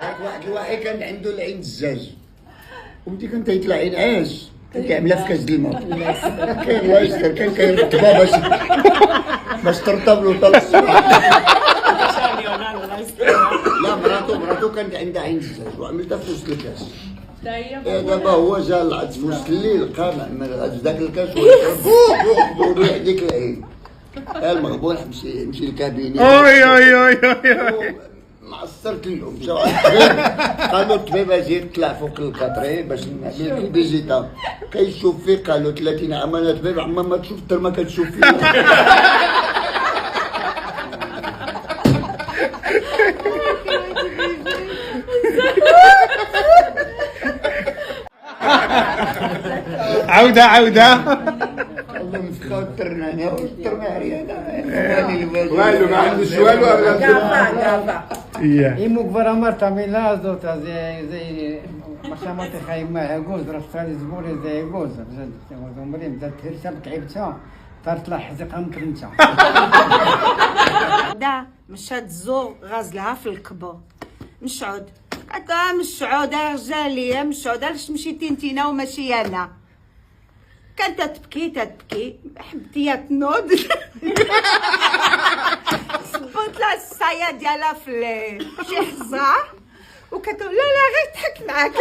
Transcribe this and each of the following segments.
واحد الواحد كان عنده العين الزاج، ومتي كان تيطلع عين عاش كان كيعملها في كاس الماء. كاين وايستر كان كيرتبها باش ترطب له طال الصباح. لا مراتو كانت عندها عين الزاج وعملتها في وسط الكاس. دابا هو جا العد في وسط الليل لقى معمر في ذاك الكاس ويبيع ديك العين. المغبون مشي للكابيني. معصرت اليوم مشاو قالوا الطبيب اجي طلع فوق الكاتري باش نعمل الفيزيتا. كيشوف فيه قالوا 30 عام انا طبيب عما ما تشوف حتى ما كتشوف فيه. عودة الله مسخا الترنانه والترناري والو ما عندوش والو. Ему гварамарта милазо та زي مشامات خيمة جوز رفال زبوري زي جوز زمرين ذات هرسب تعبتها طرت حزقها مكرنتها. دا مشات زو غازلها في الكبو مشعود هكا مشعود يا رجالي مشعود علاش مشيتي انتينا وماشي انا. كانت تبكي حبتي تنوض صبت لها الصايه ديالها في شي حزه وكتقول لا غير تحك معاك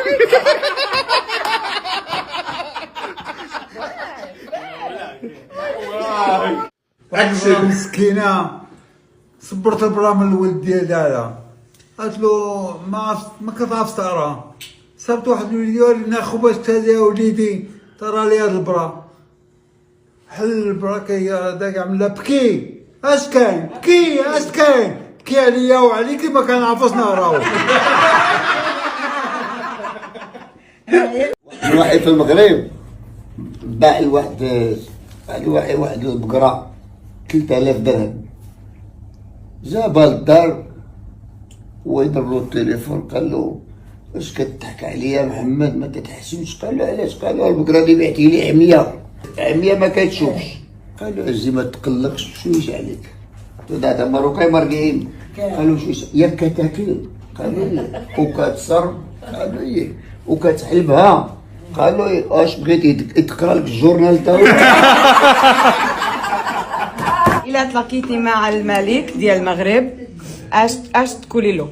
واحد المرأة مسكينة صبرت البرامل الولد ديالها قالت له ما كتعرف تقرا. صابت واحد الولد قال لي ناخذ باش تهدي وليدي ترى لي هاد البرا. حل البرا داك عملها بكي اش كاين بكي عليا وعليكي ما كنعرفوش نقراو. واحد في المغرب باع لواحد البقرة 3000 درهم. جابها للدار ويضرب له التليفون قال له واش كتضحك عليا محمد ما كتحسنش؟ قال له علاش؟ قال له البقرة دي بعتي لي عمية ما كتشوفش. قال له عزي ما تقلقش شويش عليك هذا مروكي مرقين. قالوا شويش ياك كتاكل؟ قالوا لي وكتصر؟ قالوا لي وكتحلبها؟ قالوا لي واش بغيتي تقرا لك الجورنال تا الا تلاقيتي مع الملك ديال المغرب اش تقولي له؟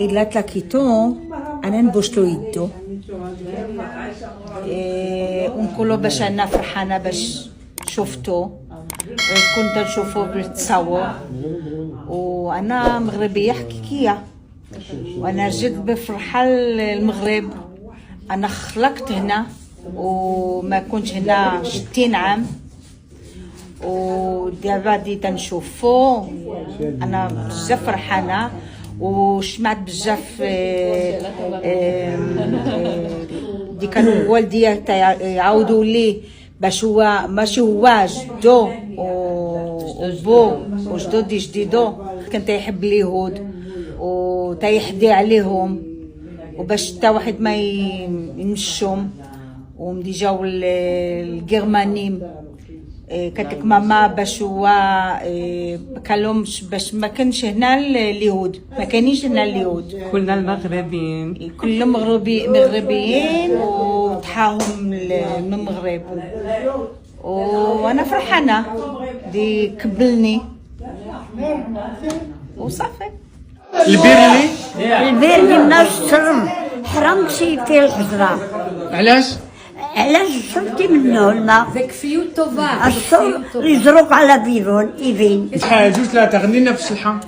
الا تلاقيتو انا نبوشلو يدو ونقولو باش انا فرحانه باش شفتو كنت نشوفو بالتصاور وانا مغربيه حقيقيه وانا جد بفرحه المغرب. انا خلقت هنا وما كنتش هنا 60 عام ودابا بديت نشوفو انا بزاف فرحانه وسمعت بزاف دي كانوا والديا يعاودوا لي باش هو ماشي هو جدو وبو وجدو جديدو كان تيحب اليهود وتيحدي عليهم وباش حتى واحد ما يمشهم ومدي جاو الجرمانيين قالت لك ماما باش هو قالهمش باش ما كانش هنا اليهود ما كاينينش هنا اليهود كلنا المغربيين كلهم مغربيين وتحاهم من المغرب وانا فرحانه دي كبلني وصافي. البيرلي ما شرم حرام شي في الحجره. علاش شربتي منه الماء الصور يزرق على بيرون إيفين شحال جوج ثلاثة غنينا في الشلحة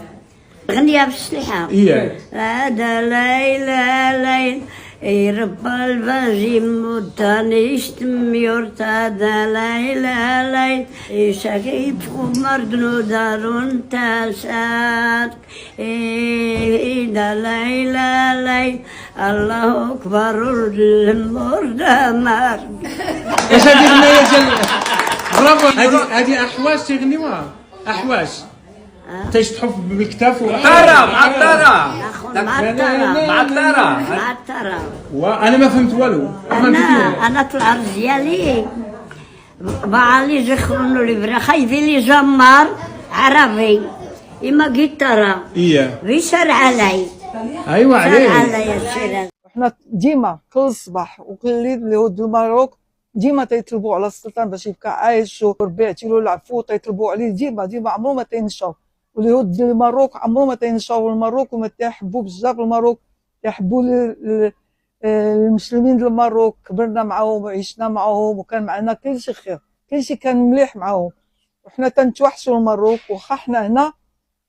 غنيها بالسلحة. هذا ليل رب الباجي مداني يشتميورت هذا ليل شقيب خمر دارون تاشات إذا ليل الله أكبر المور دمار. ايش هذه الغنية ديال برافو هذه أحواش تيغنيوها أحواش تيشطحوا بالكتاف معطرة وانا ما فهمت والو. انا طلع ديالي بعالي يخرونو لي برا خايفين لي جمار عربي اما جيتارا بيشر علي ايوا عليه. على يسير. حنا ديما كل صباح وكل ليل اليهود الماروك ديما تيطلبوا على السلطان باش يبقى عايش وربيع تيلو العفو تيطلبوا عليه ديما عمرو ما تينشاو. واليهود ديال الماروك عمرو ما تينشاو الماروك وما تيحبوا بزاف الماروك تيحبوا المسلمين ديال الماروك. كبرنا معاهم وعشنا معاهم وكان معنا كلشي خير كلشي كان مليح معاهم وحنا تنتوحشوا الماروك. واخا حنا هنا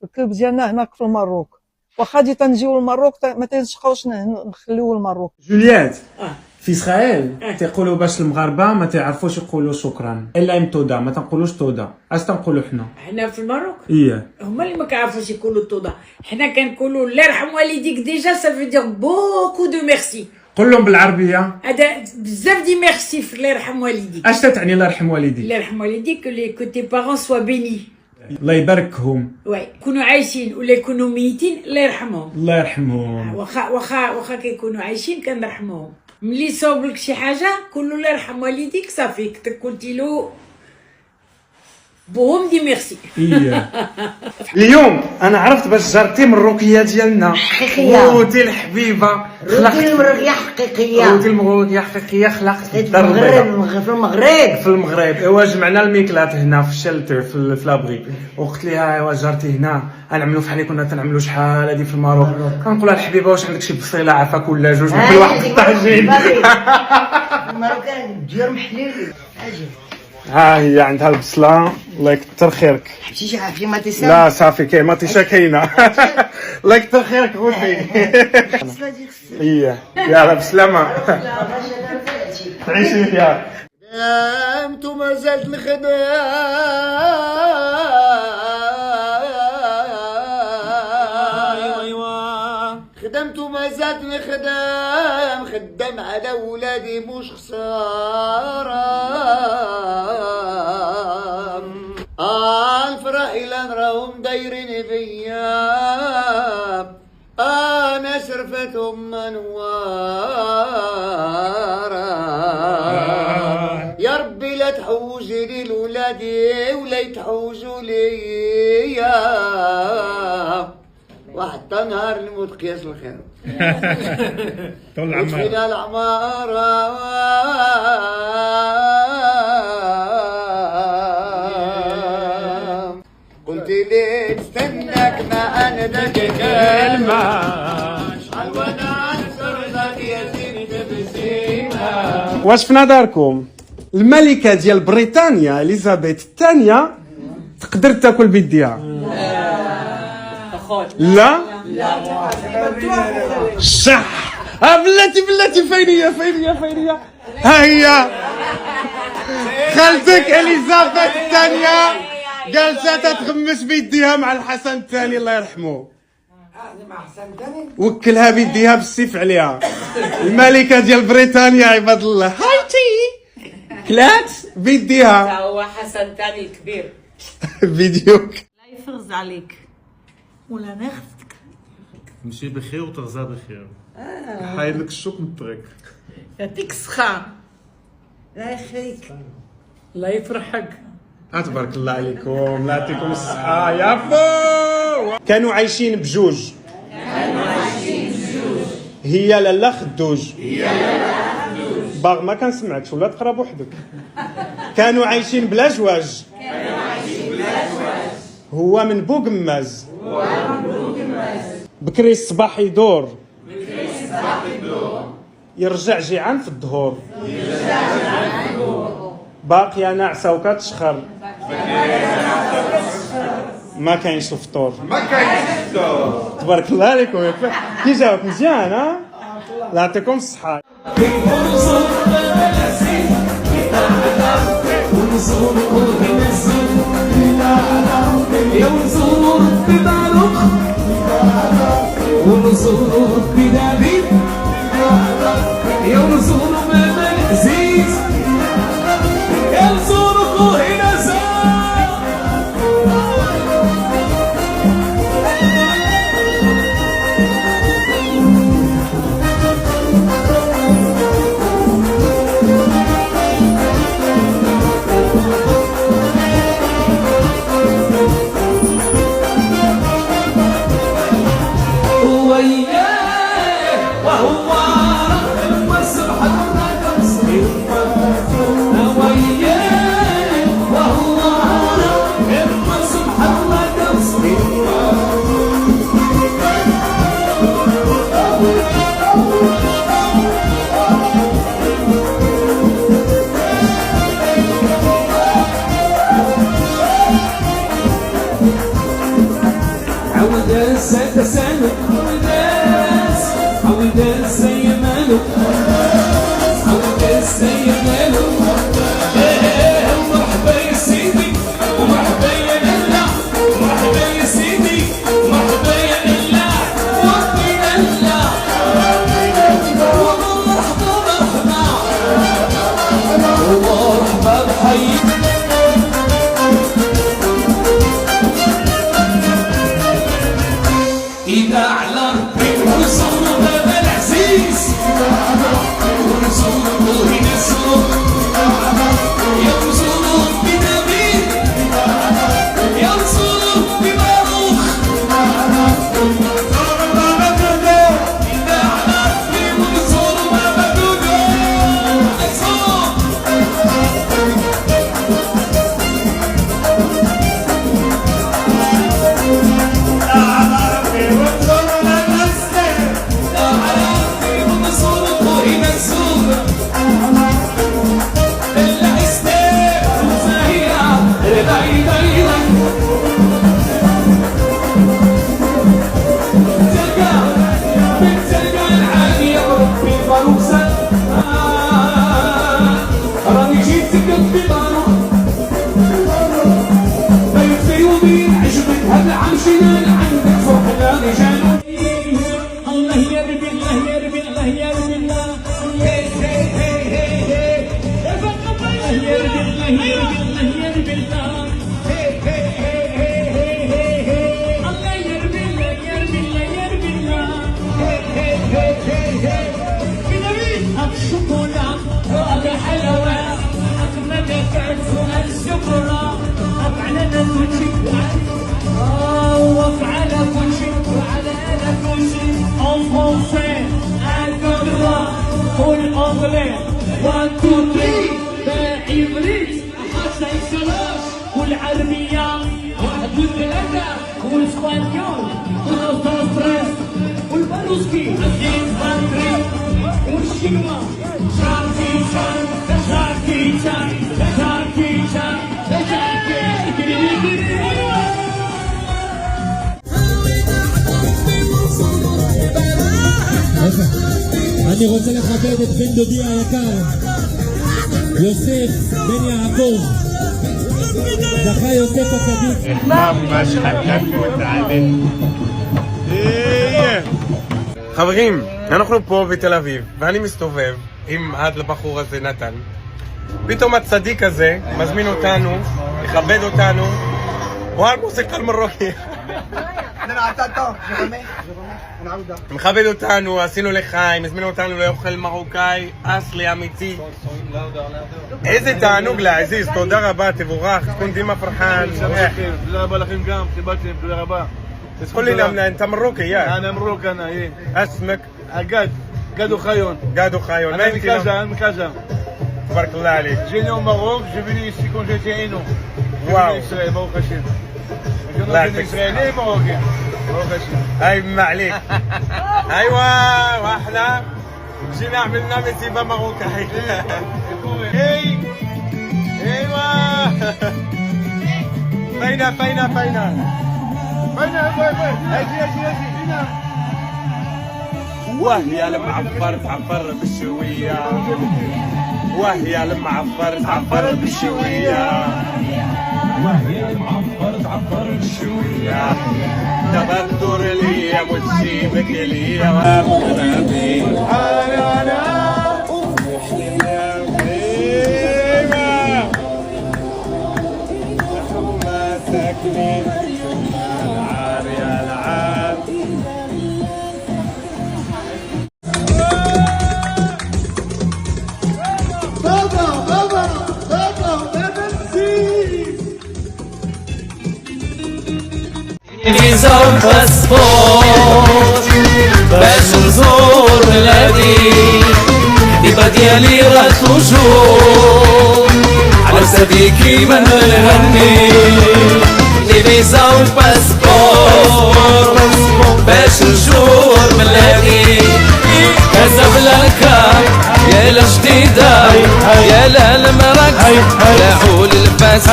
الكلب ديالنا هنا في الماروك واخا دي تنجيو الماروك ما تنشقاوش نخليو الماروك. جوليات في اسرائيل تيقولوا باش المغاربه ما تعرفوش يقولوا شكرا الا تودا ما تنقولوش تودا. اش تنقولوا حنا في الماروك ايه هما اللي ما كيعرفوش يقولوا التوضه. حنا كنقولوا الله يرحم والديك ديجا سا في دير بوكو دو ميرسي. قول لهم بالعربيه هذا بزاف دي ميرسي في الله يرحم والديك. اش تعني الله يرحم والديك؟ الله يرحم والديك كو تي بارون سوا بيني. الله يباركهم. وي يكونوا عايشين ولا يكونوا ميتين الله يرحمهم. الله يرحمهم. واخا كيكونوا عايشين كنرحموهم. ملي صوب لك شي حاجه قول له الله يرحم والديك صافي قلتي له بوهم دي ميرسي. اليوم انا عرفت باش جارتي مروكيه ديالنا حقيقيه روتي الحبيبه روتي المروكيه حقيقيه روتي المروكيه حقيقيه خلقت في الدار البيضاء في المغرب. ايوا جمعنا الميكلات هنا في الشلتر في لابغي وقلت لها ايوا جارتي هنا غنعملوا فحال اللي كنا تنعملوا شحال هادي في الماروك. كنقول لها الحبيبه واش عندك شي بصيله عافاك ولا جوج كل واحد الطاجين. الماروكان دير محليل اجي ها هي عندها البصله الله يكثر خيرك. شي عافيه ما تيسال. لا صافي كاين ما تيشا كاينه. الله يكثر خيرك خوتي. ايه يلا بسلامه تعيشي يا خدمت وما زالت نخدم خدمت وما زالت نخدم خدام على ولادي مش خسارة. الفرح إلا نراهم دايرين فيا أنا شرفتهم منوارة. يا ربي لا تحوجي لي لولادي ولا يتحوجوا ليا وحتى نهار الموت قياس الخير. طول وتفينا العمارة قلت لي تستناك ما أنا ذاك كلمة الوداع سرزك يا زين تبسيمة. واش في نظركم الملكه ديال بريطانيا اليزابيث الثانيه تقدر تاكل بيديها؟ لا صح. بلاتي فين هي ها هي خالتك اليزابيث الثانيه جالسه تتغمس بيديها مع الحسن الثاني الله يرحمه. وكلها بيديها بالسيف عليها. الملكه ديال بريطانيا عباد الله هايتي كلات بيديها. هو حسن الثاني الكبير. فيديوك لا يفرز عليك ولا ناخذك. تمشي بخير وتغزى بخير. حايد لك الشوك من الطريق. يعطيك الصحة. لا يخليك. الله يفرحك. تبارك الله عليكم الله يعطيكم الصحة يا فو. كانوا عايشين بجوج هي لالا خدوج باغ ما كنسمعكش ولا تقرا بوحدك. كانوا عايشين بلا جواج هو من بوقماز بكري الصباح يدور يرجع جيعان في الظهور باقيه ناعسه وكتشخر ما كاينش الفطور. تبارك الله عليكم كي جاوبك مزيان. ها الله يعطيكم الصحه. ويا وهو رب سبحان الرقص وياه وهو رب سبحان الرقص عوداس تسانو عوداس زي مالو عوداس زي مالو مرحبا يا سيدي ومرحبا يا للا مرحبا يا سيدي مرحبا يا للا وطي للا ومرحبا ومرحبا بحي إذا على ربي ورسول باب العزيز ورسول الله ينصر يا رسول بنبي يا رسول بباروخ إذا على ربي ورسول باب راني جيتك بباروخ بيتي وبين عجبك هذا عمشنا عندك فوق الرجال الله يربي الله يربي الله يربي الله هي هي هي هي الله يربي الله يربي الله يربي الله هي هي هي هي هي الله يربي الله يربي الله يربي الله هي هي هي هي بنبي الشوكولا هذا حلوة أكمل كأس السكرة أفعل كل شيء وأفعل كل شيء وعلى كل شيء en français un deux trois قول anglais one two three بعبريت حتى يسلاش والعربية واحد وثلاثة والاسبانيول والأوستريس والبروسكي الإنفانتري والشيما شاركي شان شاركي شان شاركي شان شاركي אני רוצה לכבד את בן דודי היקר יוסף בן יעקב זכה יוסף הצדיק ממש חלקות עלינו. חברים, אנחנו פה בתל אביב ואני מסתובב עם עד לבחור הזה נתן. פתאום הצדיק הזה מזמין אותנו, יכבד אותנו. וואל מוזיקה מרוקי. מכבד אותנו, עשינו לחיים, הזמינו אותנו לאוכל מרוקאי אסלי אמיתי. איזה תענוג לעזיז, תודה רבה, תבורך, תכון דימה פרחן. תודה רבה לכם גם, קיבלתם, תודה רבה. تقول لي انت مروكي يا انا مروكي انا ايه اسمك قاد وخايون انا من كازا تبارك الله عليك جيني au Maroc je venu ici quand j'étais un an واو Israël Baruch Hashem الله يعطيك اسرائيلي مروكي Baruch Hashem اي ما عليك ايوه واحنا جينا عملنا مسيبه مروكاي ايوه فينا وهي لما عفر بالشوية وهي لما عفر بالشوية وهي لما عفر بالشوية تبدر لي وتسيبك لي وابنبي فيزا وباسبور باش نزور بلادي حبيبة ديالي راه توجور على سبيكي من نغني لي فيزا والباسبور باش نجور بلادي كازابلانكا يا الجديدة يا للمراكش لاحول الفاس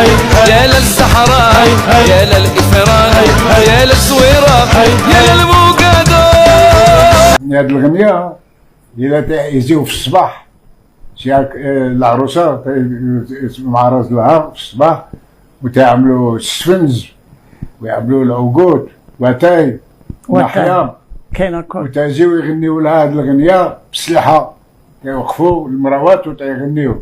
يا للصحراء يا للإفران يا للصويرة يا للموقدو. هاد الغنية إلا يجيو في الصباح العروسة مع راس لها في الصباح وتعملوا السفنج ويعملوا العقود واتاي ونحيا كاين الكل وتجيو يغنيو لها هاد الغنية بسلحة كيوقفوا المروات وتيغنيو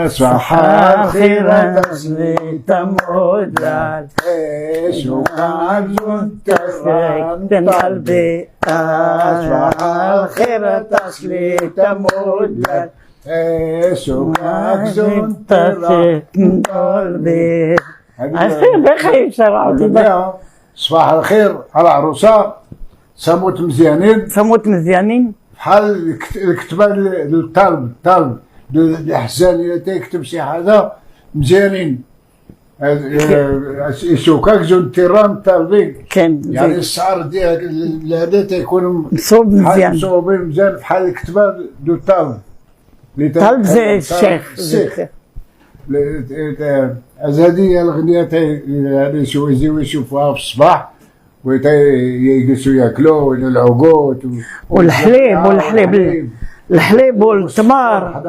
صباح الخير تسليت مودلال شو من قلبي صباح الخير تسليت مودلال شو من قلبي بخير شرعتي. صباح الخير على العروسة صموت مزيانين بحال الكتبة للطالب الحسان إلا تيكتب شي حاجة مزيانين يشوكاك جون تيران الطالبين يعني الشعر ديال هذا تيكون مصوبين مزيان بحال الكتبة للطالب زي الشيخ هذه هي الغنية يجيو يشوفوها في الصباح ويجلسوا ياكلوا العقود الحليب والتمر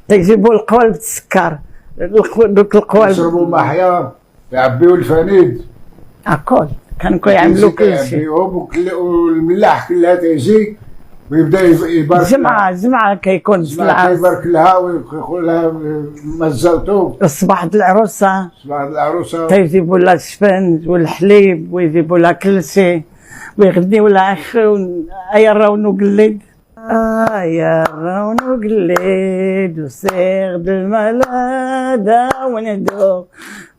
تيجيبوا القوالب السكر دوك القوالب يشربوا محيا يعبيو الفنيد اكل كانوا كيعملوا كل شيء والملاح كلها تيجي ويبدا يبارك جمعة كيكون السلعة يبارك لها ويقول لها مزلتو الصباح العروسة تيجيبوا لها الشفنج والحليب ويجيبوا لها كل شيء ويغنيوا لها يا راونو قليد يا راونو قليد وصيغ الملادة وندو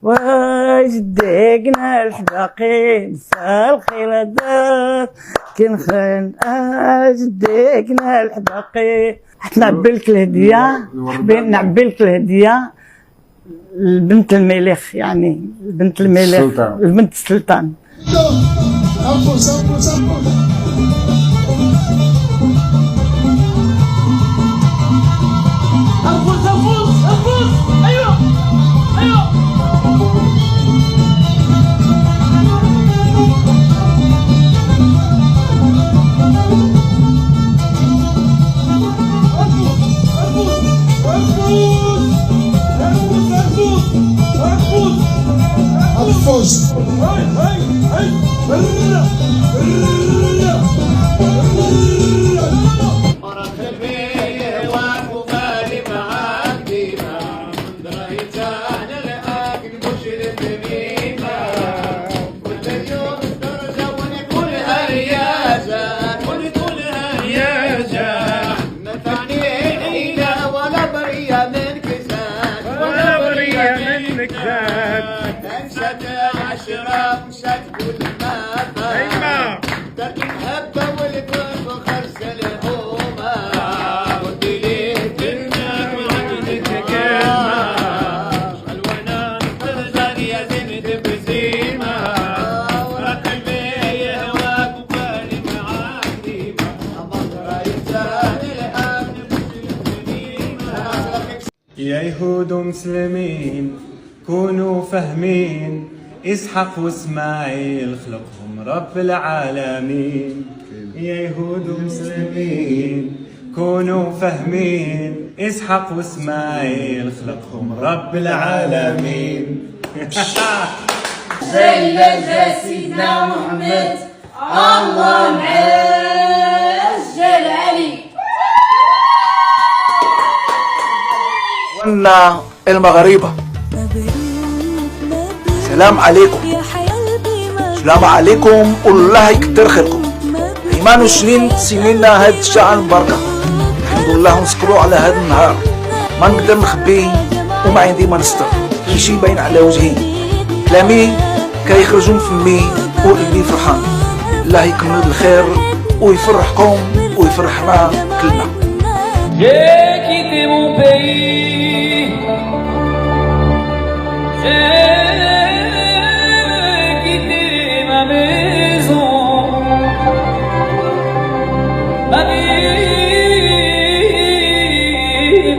وجدقنا الحداقي مساء الخير دار كنخن جدقنا الحداقي حتى نعبي لك الهدية نعبي لك الهدية البنت الملك يعني البنت الملك البنت السلطان. يا يهود مسلمين كونوا فاهمين إسحاق وإسماعيل خلقهم رب العالمين. يا يهود مسلمين كونوا فاهمين إسحاق وإسماعيل خلقهم رب العالمين. زي سيدنا محمد الله معجل علي. وانا المغاربة سلام عليكم. السلام عليكم والله يكتر خيركم. ايمان سنينا هاد الساعة المباركة الحمد لله نسكروا على هاد النهار ما نقدر نخبيه وما عندي ما نستر كلشي باين على وجهي كلامي كيخرجوا من فمي وقلبي فرحان. الله يكمل بالخير ويفرحكم ويفرحنا كلنا. J'ai quitté mon pays, j'ai quitté ma maison, ma vie,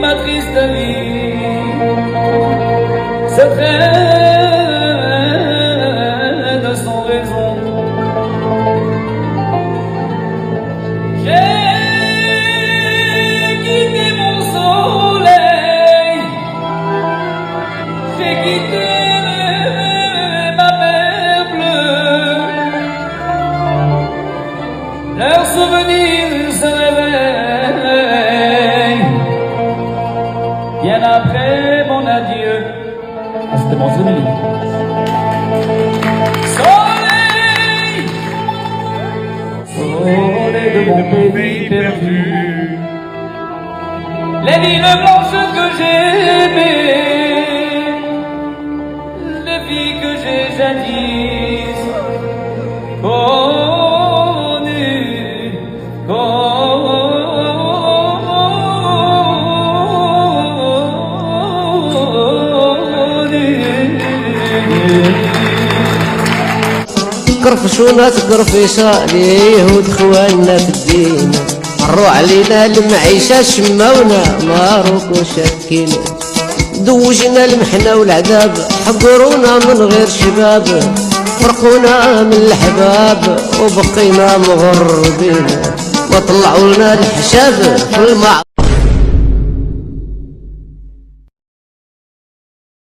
ma triste vie, se traîne sans raison. J'ai quitté mon soleil, j'ai quitté ma mer bleue. Leurs souvenirs se réveillent bien après mon adieu. Ah, c'était mon souvenir. Soleil, soleil de mon pays perdu, les villes blanches que j'aimais, les filles que j'ai jadis connues, كرفشونا تكرفيشة ليهود خواننا في الدين، مروا علينا المعيشة شماونا ماروك وشاكين، دوجنا المحنة والعذاب حقرونا من غير شباب، فرقونا من الحباب وبقينا مغربين، وطلعوا لنا الحشاب في المعركة.